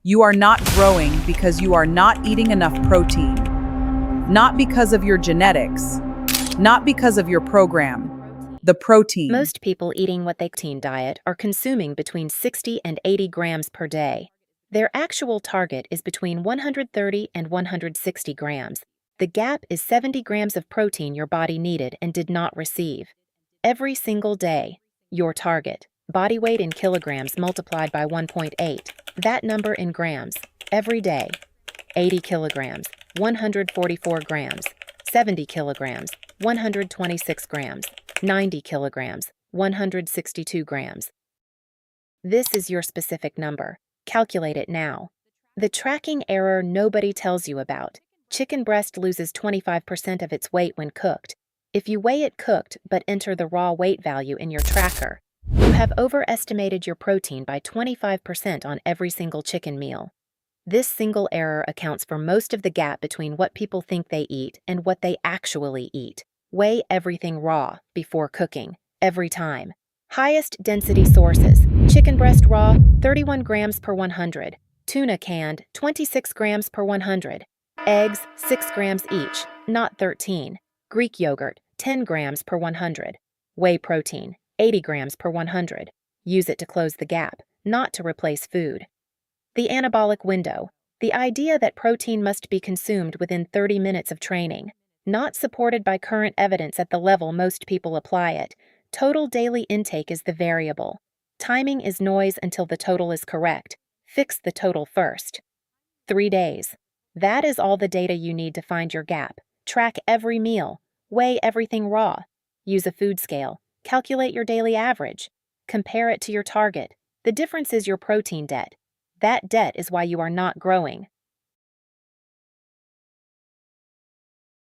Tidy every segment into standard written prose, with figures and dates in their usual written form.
You are not growing because you are not eating enough protein. Not because of your genetics. Not because of your program. The protein. Most people eating what they teen diet are consuming between 60 and 80 grams per day. Their actual target is between 130 and 160 grams. The gap is 70 grams of protein your body needed and did not receive. Every single day, your target, body weight in kilograms multiplied by 1.8, that number in grams, every day, 80 kilograms, 144 grams, 70 kilograms, 126 grams, 90 kilograms, 162 grams. This is your specific number. Calculate it now. The tracking error nobody tells you about. Chicken breast loses 25% of its weight when cooked. If you weigh it cooked but enter the raw weight value in your tracker, you have overestimated your protein by 25% on every single chicken meal. This single error accounts for most of the gap between what people think they eat and what they actually eat. Weigh everything raw before cooking, every time. Highest density sources: chicken breast raw, 31 grams per 100, tuna canned, 26 grams per 100, eggs, 6 grams each, not 13, Greek yogurt, 10 grams per 100, whey protein, 80 grams per 100. Use it to close the gap, not to replace food. The anabolic window, the idea that protein must be consumed within 30 minutes of training, not supported by current evidence at the level most people apply it. Total daily intake is the variable. Timing is noise until the total is correct. Fix the total first. 3 days. That is all the data you need to find your gap. Track every meal. Weigh everything raw. Use a food scale. Calculate your daily average. Compare it to your target. The difference is your protein debt. That debt is why you are not growing.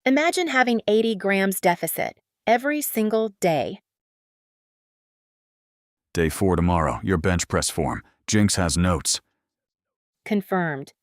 Imagine having 80 grams deficit every single day. Day 4 tomorrow, your bench press form. Jinx has notes. Confirmed.